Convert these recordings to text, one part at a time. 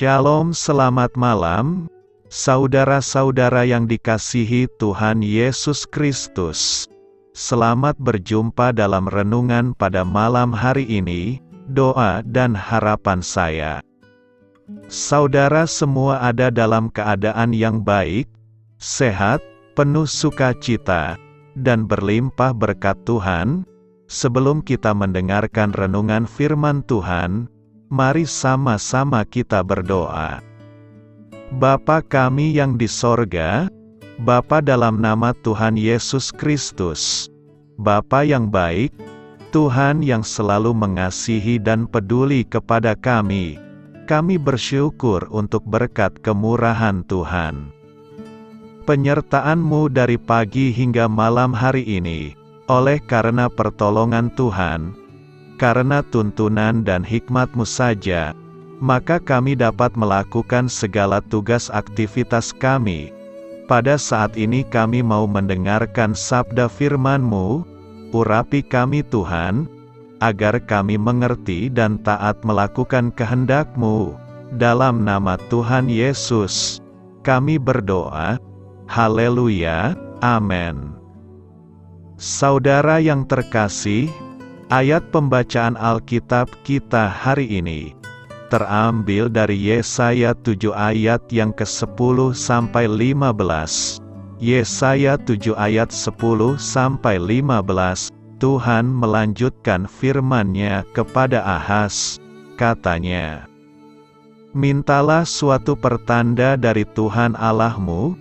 Shalom, selamat malam, saudara-saudara yang dikasihi Tuhan Yesus Kristus. Selamat berjumpa dalam renungan pada malam hari ini. Doa dan harapan saya, saudara semua ada dalam keadaan yang baik, sehat, penuh sukacita, dan berlimpah berkat Tuhan. Sebelum kita mendengarkan renungan firman Tuhan, mari sama-sama kita berdoa. Bapa kami yang di sorga, Bapa dalam nama Tuhan Yesus Kristus, Bapa yang baik, Tuhan yang selalu mengasihi dan peduli kepada kami bersyukur untuk berkat kemurahan Tuhan. Penyertaan-Mu dari pagi hingga malam hari ini, oleh karena pertolongan Tuhan, karena tuntunan dan hikmat-Mu saja, maka kami dapat melakukan segala tugas aktivitas kami. Pada saat ini kami mau mendengarkan sabda firman-Mu, urapi kami Tuhan, agar kami mengerti dan taat melakukan kehendak-Mu. Dalam nama Tuhan Yesus, kami berdoa. Haleluya, amin. Saudara yang terkasih, ayat pembacaan Alkitab kita hari ini terambil dari Yesaya 7 ayat yang ke-10 sampai 15. Yesaya 7 ayat 10 sampai 15. Tuhan melanjutkan firman-Nya kepada Ahaz, katanya, "Mintalah suatu pertanda dari Tuhan Allahmu,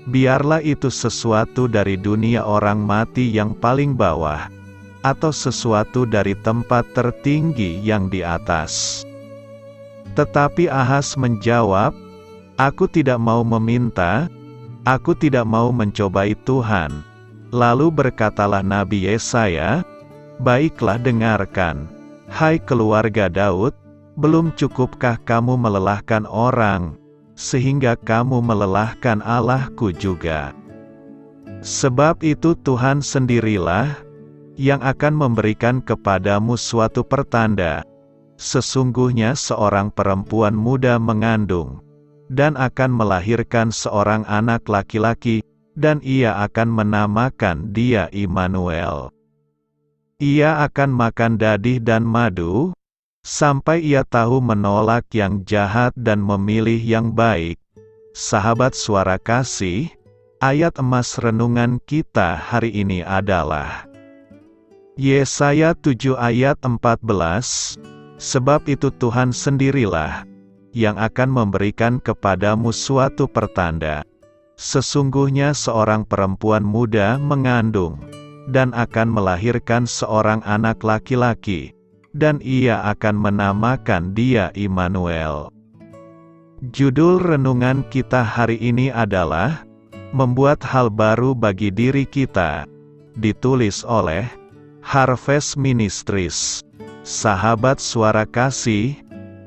biarlah itu sesuatu dari dunia orang mati yang paling bawah, atau sesuatu dari tempat tertinggi yang di atas." Tetapi Ahaz menjawab, "Aku tidak mau meminta, aku tidak mau mencobai Tuhan." Lalu berkatalah Nabi Yesaya, "Baiklah dengarkan, hai keluarga Daud, belum cukupkah kamu melelahkan orang, sehingga kamu melelahkan Allahku juga? Sebab itu Tuhan sendirilah yang akan memberikan kepadamu suatu pertanda. Sesungguhnya seorang perempuan muda mengandung, dan akan melahirkan seorang anak laki-laki, dan ia akan menamakan dia Immanuel. Ia akan makan dadih dan madu, sampai ia tahu menolak yang jahat dan memilih yang baik." Sahabat Suara Kasih, ayat emas renungan kita hari ini adalah Yesaya 7 ayat 14. "Sebab itu Tuhan sendirilah yang akan memberikan kepadamu suatu pertanda. Sesungguhnya seorang perempuan muda mengandung, dan akan melahirkan seorang anak laki-laki, dan ia akan menamakan dia Immanuel." Judul renungan kita hari ini adalah Membuat Hal Baru Bagi Diri Kita, ditulis oleh Harvest Ministries. Sahabat Suara Kasih,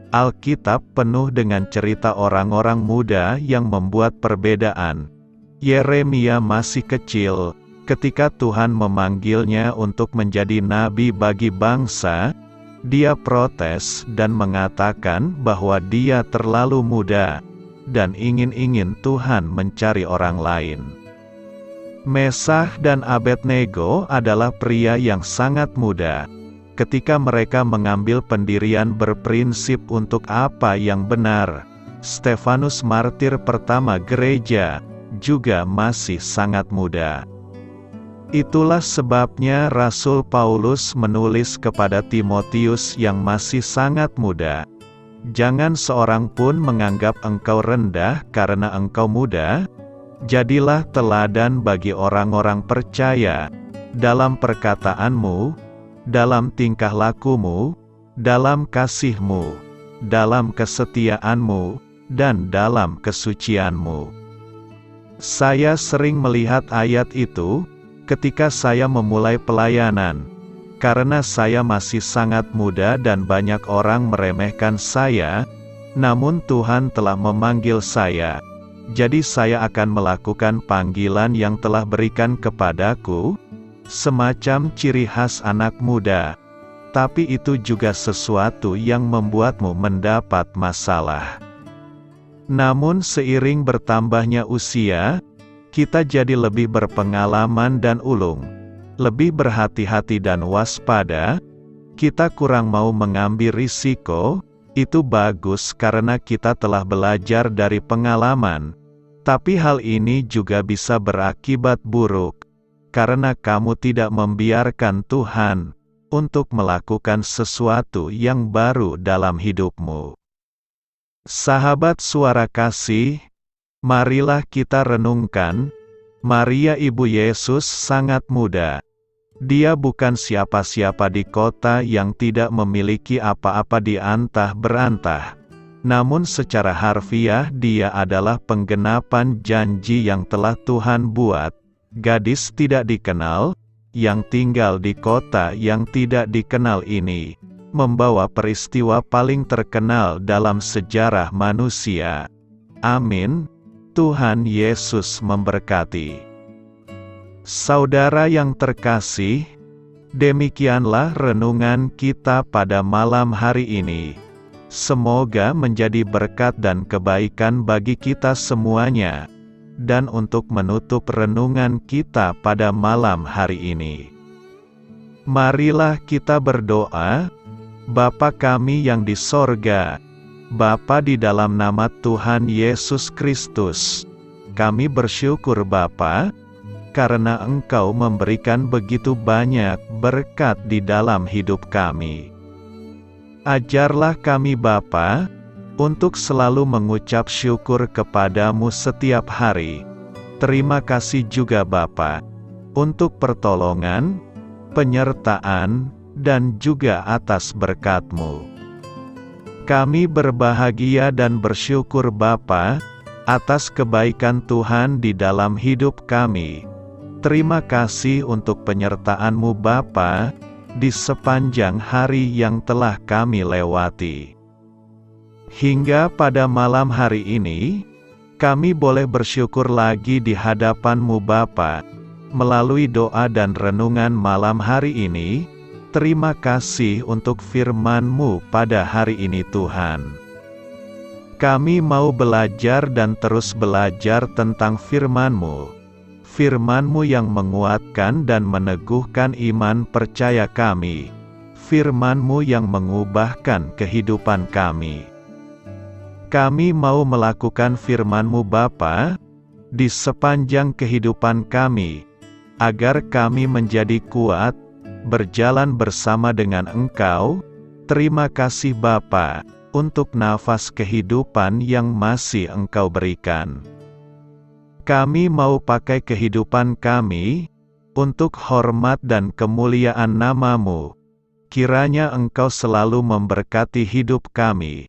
Alkitab penuh dengan cerita orang-orang muda yang membuat perbedaan. Yeremia masih kecil ketika Tuhan memanggilnya untuk menjadi nabi bagi bangsa. Dia protes dan mengatakan bahwa dia terlalu muda, dan ingin-ingin Tuhan mencari orang lain. Mesah dan Abednego adalah pria yang sangat muda. Ketika mereka mengambil pendirian berprinsip untuk apa yang benar, Stefanus martir pertama gereja juga masih sangat muda. Itulah sebabnya Rasul Paulus menulis kepada Timotius yang masih sangat muda, "Jangan seorang pun menganggap engkau rendah karena engkau muda. Jadilah teladan bagi orang-orang percaya, dalam perkataanmu, dalam tingkah lakumu, dalam kasihmu, dalam kesetiaanmu, dan dalam kesucianmu." Saya sering melihat ayat itu ketika saya memulai pelayanan. Karena saya masih sangat muda dan banyak orang meremehkan saya, namun Tuhan telah memanggil saya. Jadi saya akan melakukan panggilan yang telah berikan kepadaku, semacam ciri khas anak muda. Tapi itu juga sesuatu yang membuatmu mendapat masalah. Namun seiring bertambahnya usia, kita jadi lebih berpengalaman dan ulung, lebih berhati-hati dan waspada. Kita kurang mau mengambil risiko. Itu bagus karena kita telah belajar dari pengalaman. Tapi hal ini juga bisa berakibat buruk, karena kamu tidak membiarkan Tuhan untuk melakukan sesuatu yang baru dalam hidupmu. Sahabat Suara Kasih, marilah kita renungkan, Maria Ibu Yesus sangat muda. Dia bukan siapa-siapa di kota yang tidak memiliki apa-apa di antah berantah. Namun secara harfiah dia adalah penggenapan janji yang telah Tuhan buat. Gadis tidak dikenal, yang tinggal di kota yang tidak dikenal ini, membawa peristiwa paling terkenal dalam sejarah manusia. Amin. Tuhan Yesus memberkati. Saudara yang terkasih, demikianlah renungan kita pada malam hari ini. Semoga menjadi berkat dan kebaikan bagi kita semuanya. Dan untuk menutup renungan kita pada malam hari ini, marilah kita berdoa. Bapa kami yang di sorga, Bapa di dalam nama Tuhan Yesus Kristus, kami bersyukur Bapa, karena Engkau memberikan begitu banyak berkat di dalam hidup kami. Ajarlah kami Bapa, untuk selalu mengucap syukur kepadamu setiap hari. Terima kasih juga Bapa, untuk pertolongan, penyertaan, dan juga atas berkat-Mu. Kami berbahagia dan bersyukur Bapa, atas kebaikan Tuhan di dalam hidup kami. Terima kasih untuk penyertaan-Mu Bapa, di sepanjang hari yang telah kami lewati. Hingga pada malam hari ini, kami boleh bersyukur lagi di hadapan-Mu Bapa, melalui doa dan renungan malam hari ini. Terima kasih untuk firman-Mu pada hari ini Tuhan. Kami mau belajar dan terus belajar tentang firman-Mu. Firman-Mu yang menguatkan dan meneguhkan iman percaya kami. Firman-Mu yang mengubahkan kehidupan kami. Kami mau melakukan firman-Mu Bapa, di sepanjang kehidupan kami, agar kami menjadi kuat, berjalan bersama dengan Engkau. Terima kasih Bapa, untuk nafas kehidupan yang masih Engkau berikan. Kami mau pakai kehidupan kami, untuk hormat dan kemuliaan nama-Mu. Kiranya Engkau selalu memberkati hidup kami,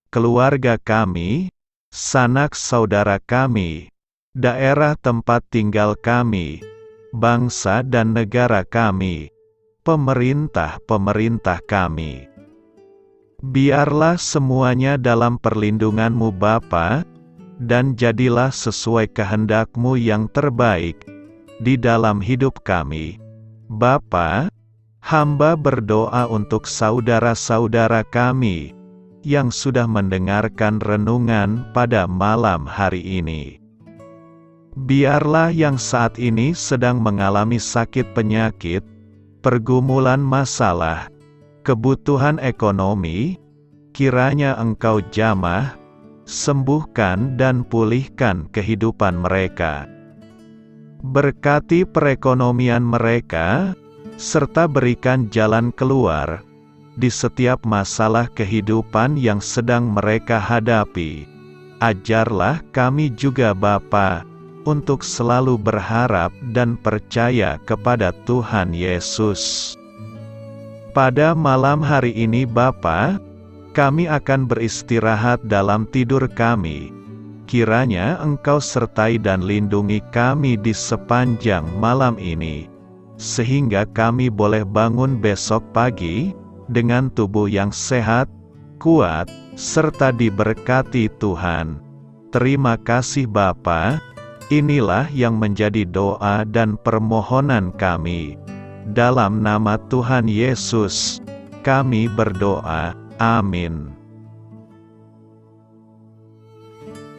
keluarga kami, sanak saudara kami, daerah tempat tinggal kami, bangsa dan negara kami, pemerintah-pemerintah kami. Biarlah semuanya dalam perlindungan-Mu Bapa, dan jadilah sesuai kehendak-Mu yang terbaik di dalam hidup kami. Bapa, hamba berdoa untuk saudara-saudara kami yang sudah mendengarkan renungan pada malam hari ini. Biarlah yang saat ini sedang mengalami sakit penyakit, pergumulan masalah, kebutuhan ekonomi, kiranya Engkau jamah, sembuhkan dan pulihkan kehidupan mereka. Berkati perekonomian mereka, serta berikan jalan keluar di setiap masalah kehidupan yang sedang mereka hadapi. Ajarlah kami juga Bapa, untuk selalu berharap dan percaya kepada Tuhan Yesus. Pada malam hari ini Bapa, kami akan beristirahat dalam tidur kami. Kiranya Engkau sertai dan lindungi kami di sepanjang malam ini, sehingga kami boleh bangun besok pagi, dengan tubuh yang sehat, kuat, serta diberkati Tuhan. Terima kasih Bapa, inilah yang menjadi doa dan permohonan kami. Dalam nama Tuhan Yesus, kami berdoa. Amin.